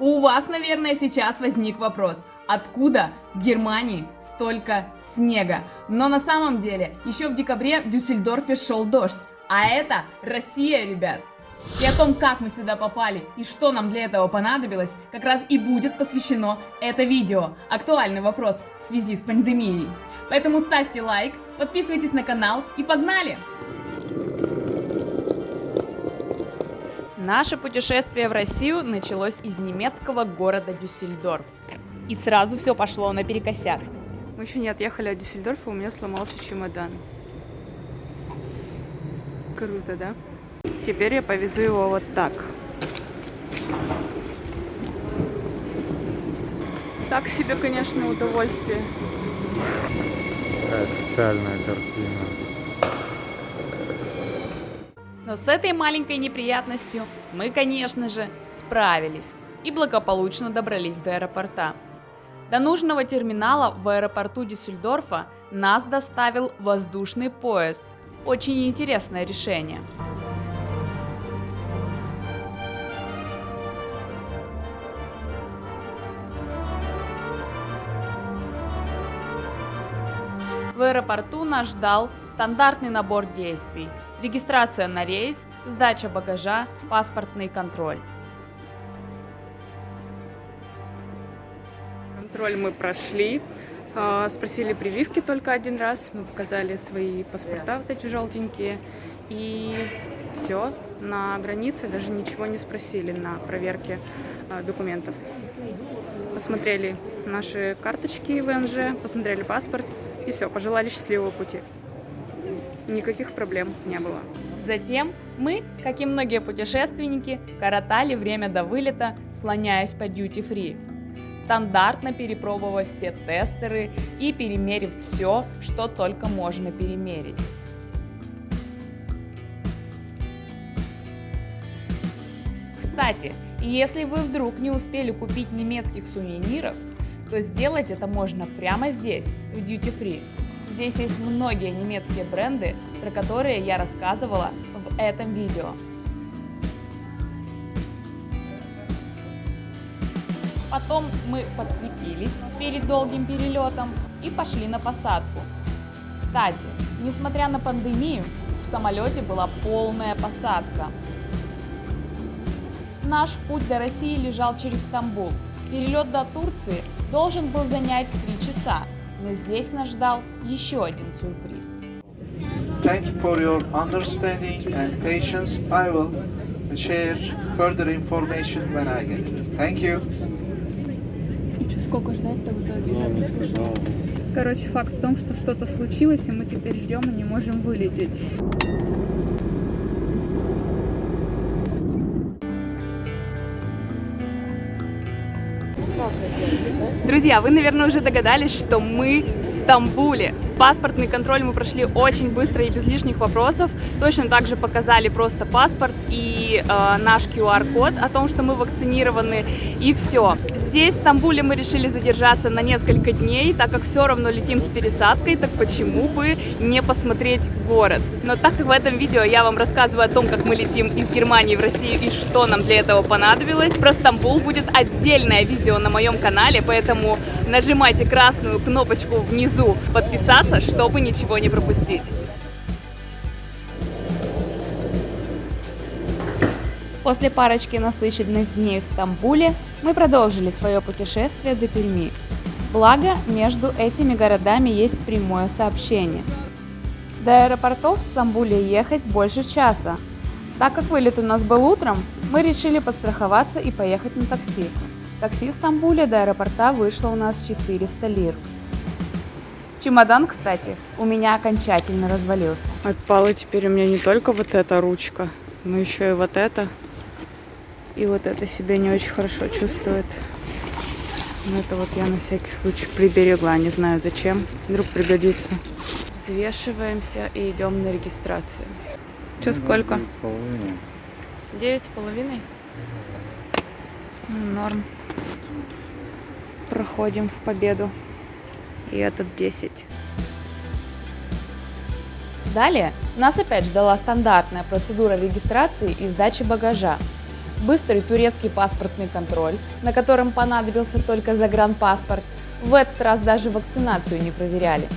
У вас, наверное, сейчас возник вопрос, откуда в Германии столько снега? Но на самом деле, еще в декабре в Дюссельдорфе шел дождь, а это Россия, ребят. И о том, как мы сюда попали и что нам для этого понадобилось, как раз и будет посвящено это видео. Актуальный вопрос в связи с пандемией. Поэтому ставьте лайк, подписывайтесь на канал и погнали! Наше путешествие в Россию началось из немецкого города Дюссельдорф. И сразу все пошло наперекосяк. Мы еще не отъехали от Дюссельдорфа, у меня сломался чемодан. Круто, да? Теперь я повезу его вот так. Так себе, конечно, удовольствие. Такая официальная картина. Но с этой маленькой неприятностью мы, конечно же, справились и благополучно добрались до аэропорта. До нужного терминала в аэропорту Дюссельдорфа нас доставил воздушный поезд. Очень интересное решение. В аэропорту нас ждал стандартный набор действий: регистрация на рейс, сдача багажа, паспортный контроль. Контроль мы прошли, спросили прививки только один раз, мы показали свои паспорта, вот эти желтенькие, и все, на границе даже ничего не спросили на проверке документов. Посмотрели наши карточки ВНЖ, посмотрели паспорт, и все, пожелали счастливого пути. Никаких проблем не было. Затем мы, как и многие путешественники, коротали время до вылета, слоняясь по дьюти-фри, стандартно перепробовав все тестеры и перемерив все, что только можно перемерить. Кстати, если вы вдруг не успели купить немецких сувениров, то сделать это можно прямо здесь, в Duty Free. Здесь есть многие немецкие бренды, про которые я рассказывала в этом видео. Потом мы подкрепились перед долгим перелетом и пошли на посадку. Кстати, несмотря на пандемию, в самолете была полная посадка. Наш путь до России лежал через Стамбул. Перелет до Турции должен был занять 3 часа, но здесь нас ждал еще один сюрприз. Thank you for your understanding and patience. I will share further information when I get it. Thank you. И что, сколько ждать-то в итоге? Ну, не сказал. Короче, факт в том, что что-то случилось, и мы теперь ждем и не можем вылететь. Друзья, вы, наверное, уже догадались, что мы в Стамбуле. Паспортный контроль мы прошли очень быстро и без лишних вопросов. Точно так же показали просто паспорт и наш QR-код о том, что мы вакцинированы, и все. Здесь, в Стамбуле, мы решили задержаться на несколько дней, так как все равно летим с пересадкой, так почему бы не посмотреть город? Но так как в этом видео я вам рассказываю о том, как мы летим из Германии в Россию и что нам для этого понадобилось, про Стамбул будет отдельное видео на моем канале, поэтому нажимайте красную кнопочку внизу подписаться, чтобы ничего не пропустить. После парочки насыщенных дней в Стамбуле мы продолжили свое путешествие до Перми. Благо, между этими городами есть прямое сообщение. До аэропортов в Стамбуле ехать больше часа. Так как вылет у нас был утром, мы решили подстраховаться и поехать на такси. Такси в Стамбуле до аэропорта вышло у нас 400 лир. Чемодан, кстати, у меня окончательно развалился. Отпала теперь у меня не только вот эта ручка, но еще и вот это. И вот это себя не очень хорошо чувствует. Но это вот я на всякий случай приберегла, не знаю зачем, вдруг пригодится. Взвешиваемся и идем на регистрацию. Что, сколько? 9,5. Норм. Проходим в победу. И этот 10. Далее нас опять ждала стандартная процедура регистрации и сдачи багажа. быстрый турецкий паспортный контроль, на котором понадобился только загранпаспорт. В этот раз даже вакцинацию не проверяли.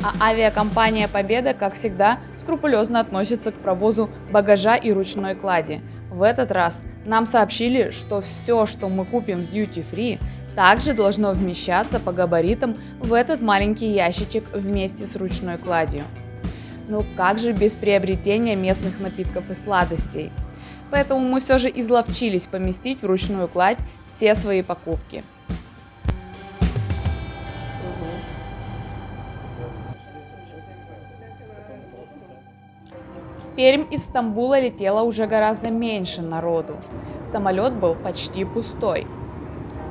А авиакомпания «Победа», как всегда, скрупулезно относится к провозу багажа и ручной клади. В этот раз нам сообщили, что все, что мы купим в Duty Free, также должно вмещаться по габаритам в этот маленький ящичек вместе с ручной кладью. Ну как же без приобретения местных напитков и сладостей? Поэтому мы все же изловчились поместить в ручную кладь все свои покупки. В Пермь из Стамбула летело уже гораздо меньше народу. Самолет был почти пустой.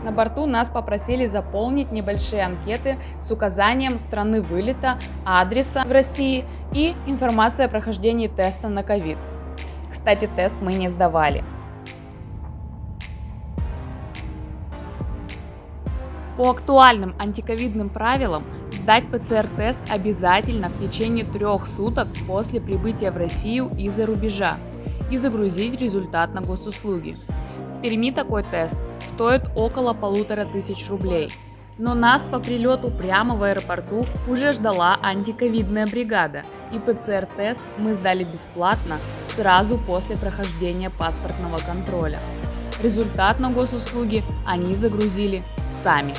На борту нас попросили заполнить небольшие анкеты с указанием страны вылета, адреса в России и информацией о прохождении теста на ковид. Кстати, тест мы не сдавали. По актуальным антиковидным правилам сдать ПЦР-тест обязательно в течение 3 суток после прибытия в Россию из-за рубежа и загрузить результат на госуслуги. В Перми такой тест стоит около 1500 рублей. Но нас по прилету прямо в аэропорту уже ждала антиковидная бригада, и ПЦР-тест мы сдали бесплатно сразу после прохождения паспортного контроля. Результат на госуслуги они загрузили сами.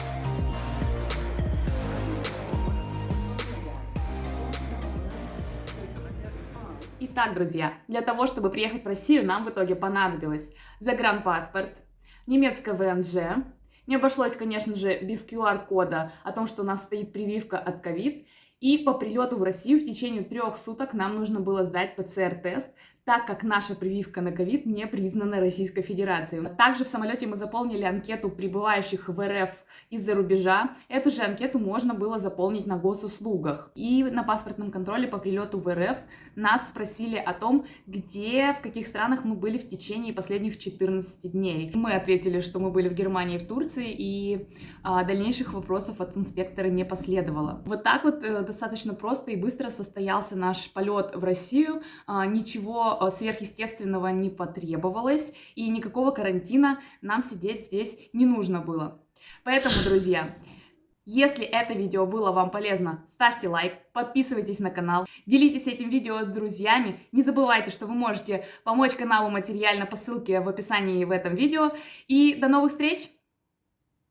Итак, друзья, для того, чтобы приехать в Россию, нам в итоге понадобилось загранпаспорт, немецкое ВНЖ. Не обошлось, конечно же, без QR-кода о том, что у нас стоит прививка от ковид. И по прилету в Россию в течение 3 суток нам нужно было сдать ПЦР-тест, так как наша прививка на ковид не признана Российской Федерацией. Также в самолете мы заполнили анкету прибывающих в РФ из-за рубежа. Эту же анкету можно было заполнить на госуслугах. И на паспортном контроле по прилету в РФ нас спросили о том, где, в каких странах мы были в течение последних 14 дней. Мы ответили, что мы были в Германии и в Турции, и дальнейших вопросов от инспектора не последовало. Вот так вот достаточно просто и быстро состоялся наш полет в Россию. Ничего сверхъестественного не потребовалось, и никакого карантина нам сидеть здесь не нужно было. Поэтому, друзья, если это видео было вам полезно, ставьте лайк, подписывайтесь на канал, делитесь этим видео с друзьями. Не забывайте, что вы можете помочь каналу материально по ссылке в описании в этом видео. И до новых встреч!